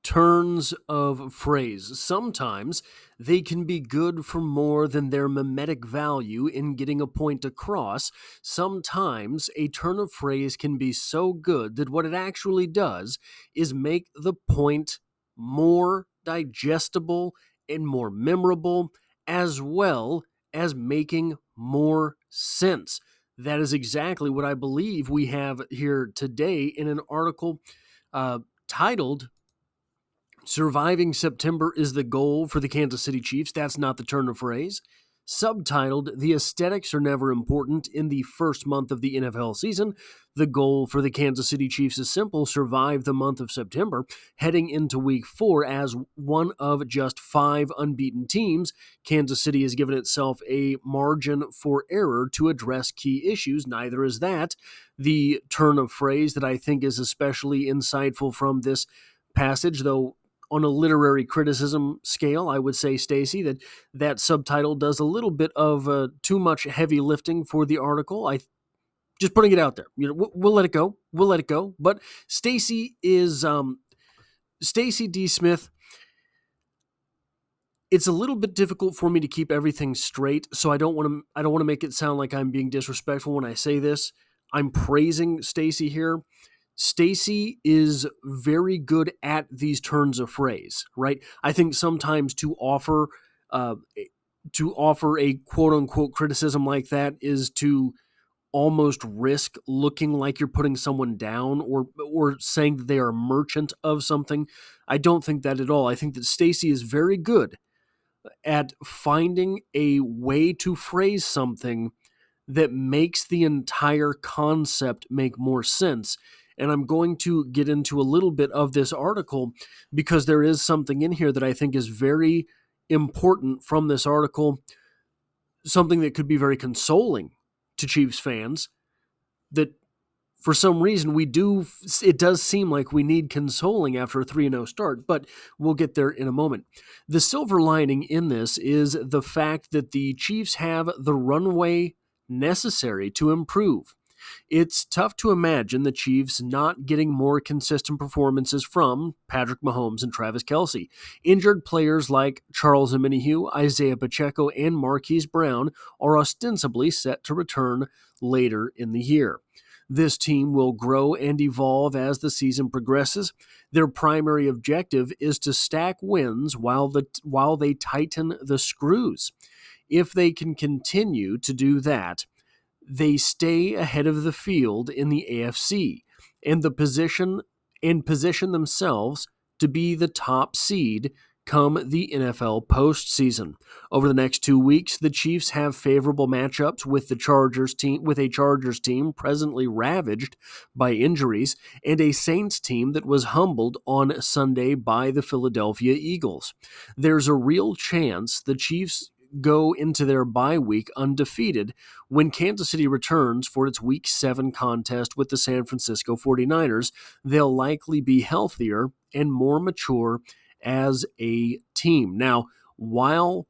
turns of phrase. Sometimes they can be good for more than their mimetic value in getting a point across. Sometimes a turn of phrase can be so good that what it actually does is make the point more digestible and more memorable, as well as making more sense. That is exactly what I believe we have here today in an article titled "Surviving September is the Goal for the Kansas City Chiefs." That's not the turn of phrase. Subtitled, "The Aesthetics Are Never Important in the First Month of the NFL Season. The goal for the Kansas City Chiefs is simple: survive the month of September. Heading into Week 4 as one of just 5 unbeaten teams, Kansas City has given itself a margin for error to address key issues." Neither is that the turn of phrase that I think is especially insightful from this passage, though on a literary criticism scale, I would say, Stacy, that subtitle does a little bit of too much heavy lifting for the article. Just putting it out there. We'll let it go. We'll let it go. But Stacy is Stacy D. Smith. It's a little bit difficult for me to keep everything straight, so I don't want to make it sound like I'm being disrespectful when I say this. I'm praising Stacy here. Stacy is very good at these turns of phrase, right? I think sometimes to offer a quote unquote criticism like that is to almost risk looking like you're putting someone down or saying that they are a merchant of something. I don't think that at all. I think that Stacy is very good at finding a way to phrase something that makes the entire concept make more sense. And I'm going to get into a little bit of this article because there is something in here that I think is very important from this article, something that could be very consoling to Chiefs fans, that for some reason it does seem like we need consoling after a 3-0 start, but we'll get there in a moment. The silver lining in this is the fact that the Chiefs have the runway necessary to improve. It's tough to imagine the Chiefs not getting more consistent performances from Patrick Mahomes and Travis Kelce. Injured players like Charles Omenihu, Isaiah Pacheco, and Marquise Brown are ostensibly set to return later in the year. This team will grow and evolve as the season progresses. Their primary objective is to stack wins while they tighten the screws. If they can continue to do that, they stay ahead of the field in the AFC and position themselves to be the top seed come the NFL postseason. Over the next 2 weeks, the Chiefs have favorable matchups with a Chargers team presently ravaged by injuries and a Saints team that was humbled on Sunday by the Philadelphia Eagles. There's a real chance the Chiefs go into their bye week undefeated when Kansas City returns for its Week 7 contest with the San Francisco 49ers. They'll likely be healthier and more mature as a team. Now, while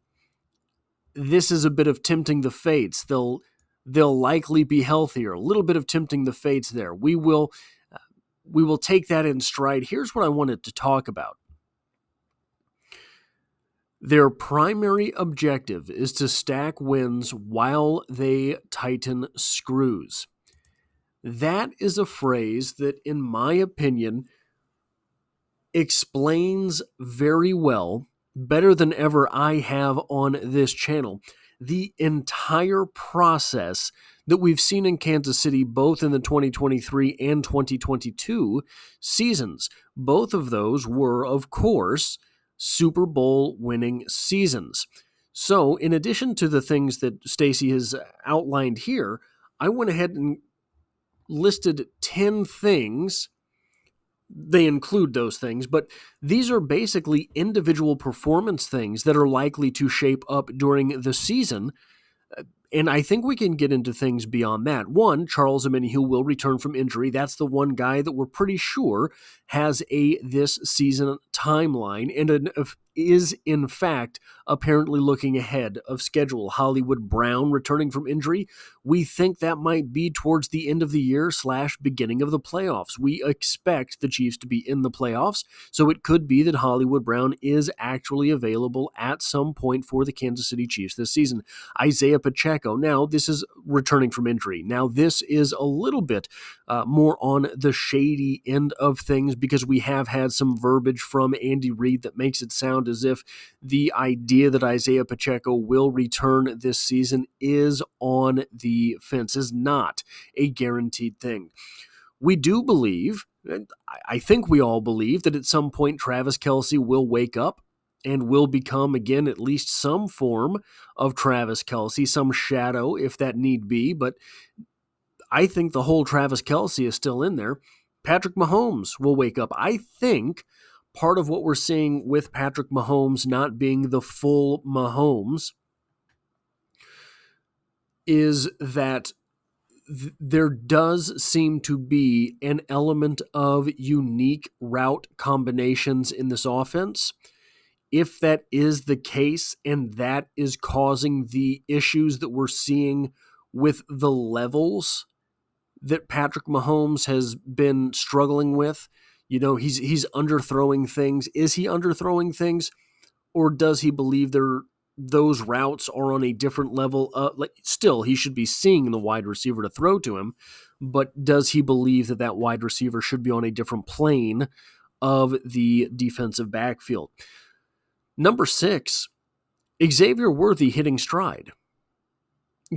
this is a bit of tempting the fates, they'll likely be healthier. A little bit of tempting the fates there. We will take that in stride. Here's what I wanted to talk about. Their primary objective is to stack wins while they tighten screws. That is a phrase that, in my opinion, explains very well, better than ever I have on this channel, the entire process that we've seen in Kansas City, both in the 2023 and 2022 seasons. Both of those were, of course, Super Bowl winning seasons. So, in addition to the things that Stacy has outlined here, I went ahead and listed 10 things. They include those things, but these are basically individual performance things that are likely to shape up during the season. And I think we can get into things beyond that. One, Charles Omenihu will return from injury. That's the one guy that we're pretty sure has a this season timeline and is in fact apparently looking ahead of schedule. Hollywood Brown returning from injury. We think that might be towards the end of the year / beginning of the playoffs. We expect the Chiefs to be in the playoffs, so it could be that Hollywood Brown is actually available at some point for the Kansas City Chiefs this season. Isaiah Pacheco, now this is returning from injury. Now this is a little bit more on the shady end of things because we have had some verbiage from Andy Reid that makes it sound as if the idea that Isaiah Pacheco will return this season is on the fence, is not a guaranteed thing. We do believe, and I think we all believe, that at some point Travis Kelce will wake up and will become, again, at least some form of Travis Kelce, some shadow if that need be, but I think the whole Travis Kelce is still in there. Patrick Mahomes will wake up. I think part of what we're seeing with Patrick Mahomes not being the full Mahomes is that there does seem to be an element of unique route combinations in this offense. If that is the case and that is causing the issues that we're seeing with the levels that Patrick Mahomes has been struggling with, he's underthrowing things. Is he underthrowing things, or does he believe those routes are on a different level? Still, he should be seeing the wide receiver to throw to him, but does he believe that wide receiver should be on a different plane of the defensive backfield? Number 6, Xavier Worthy hitting stride.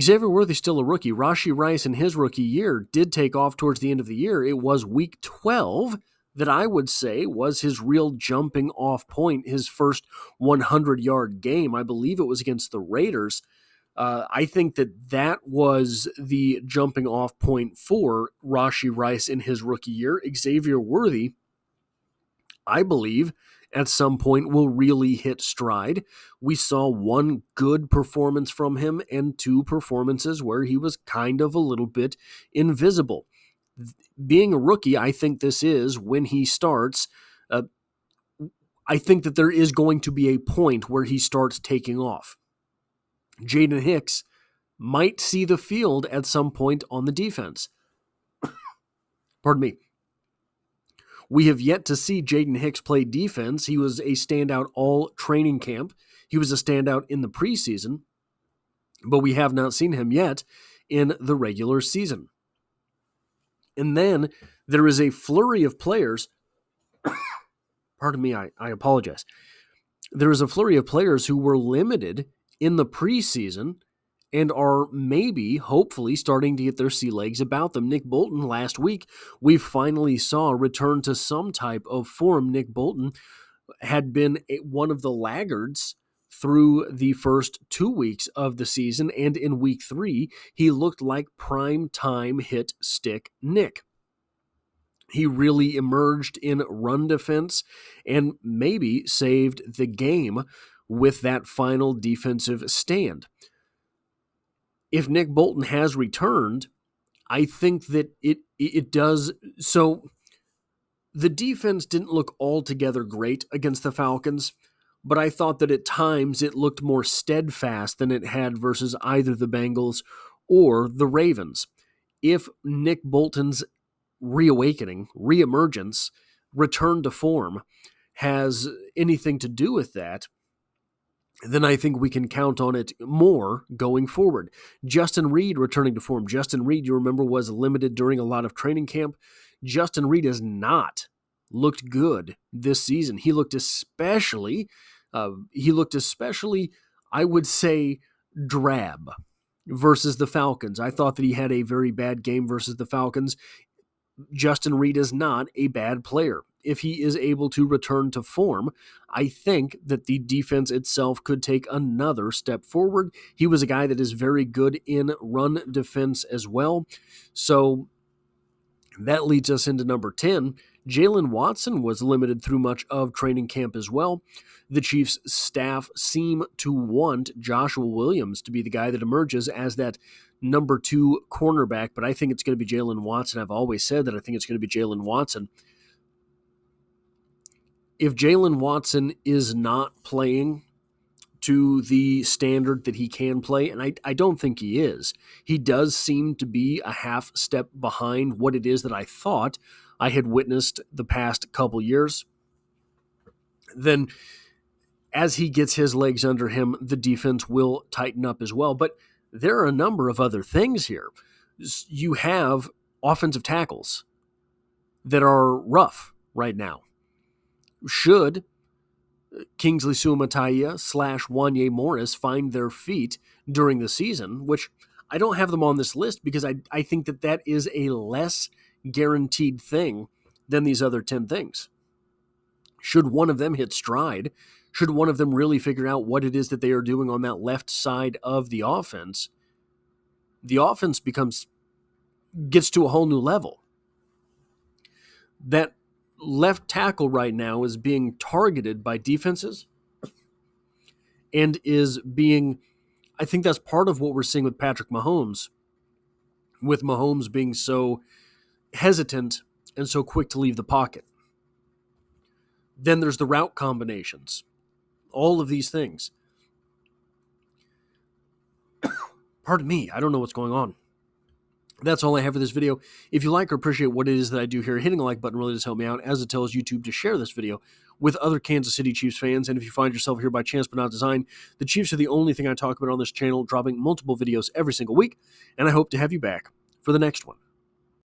Xavier Worthy's still a rookie. Rashee Rice in his rookie year did take off towards the end of the year. It was week 12 that I would say was his real jumping off point, his first 100-yard game. I believe it was against the Raiders. I think that was the jumping off point for Rashee Rice in his rookie year. Xavier Worthy, I believe, at some point will really hit stride. We saw one good performance from him and 2 performances where he was kind of a little bit invisible. Being a rookie, I think this is when he starts. I think that there is going to be a point where he starts taking off. Jaden Hicks might see the field at some point on the defense. Pardon me. We have yet to see Jaden Hicks play defense. He was a standout all training camp. He was a standout in the preseason, but we have not seen him yet in the regular season. And then there is a flurry of players. Pardon me, I apologize. There is a flurry of players who were limited in the preseason and are maybe, hopefully, starting to get their sea legs about them. Nick Bolton last week, we finally saw a return to some type of form. Nick Bolton had been one of the laggards through the first 2 weeks of the season, and in week 3, he looked like prime time hit stick Nick. He really emerged in run defense and maybe saved the game with that final defensive stand. If Nick Bolton has returned, I think that it does. So the defense didn't look altogether great against the Falcons, but I thought that at times it looked more steadfast than it had versus either the Bengals or the Ravens. If Nick Bolton's reemergence, return to form has anything to do with that, then I think we can count on it more going forward. Justin Reed returning to form. Justin Reed, you remember, was limited during a lot of training camp. Justin Reed has not looked good this season. He looked especially, I would say, drab versus the Falcons. I thought that he had a very bad game versus the Falcons. Justin Reed is not a bad player. If he is able to return to form, I think that the defense itself could take another step forward. He was a guy that is very good in run defense as well. So that leads us into number 10. Jalen Watson was limited through much of training camp as well. The Chiefs staff seem to want Joshua Williams to be the guy that emerges as that number 2 cornerback, but I think it's going to be Jalen Watson. I've always said that I think it's going to be Jalen Watson. if Jalen Watson is not playing to the standard that he can play, and I don't think he is, he does seem to be a half step behind what it is that I thought I had witnessed the past couple years, then as he gets his legs under him, the defense will tighten up as well. But there are a number of other things here. You have offensive tackles that are rough right now. Should Kingsley Suamataia / Wanye Morris find their feet during the season, which I don't have them on this list because I think that is a less guaranteed thing than these other 10 things. Should one of them hit stride, should one of them really figure out what it is that they are doing on that left side of the offense gets to a whole new level. That left tackle right now is being targeted by defenses and I think that's part of what we're seeing with Patrick Mahomes, with Mahomes being so hesitant and so quick to leave the pocket. Then there's the route combinations. All of these things. Pardon me, I don't know what's going on. That's all I have for this video. If you like or appreciate what it is that I do here, hitting the like button really does help me out, as it tells YouTube to share this video with other Kansas City Chiefs fans. And if you find yourself here by chance but not design, the Chiefs are the only thing I talk about on this channel, dropping multiple videos every single week. And I hope to have you back for the next one.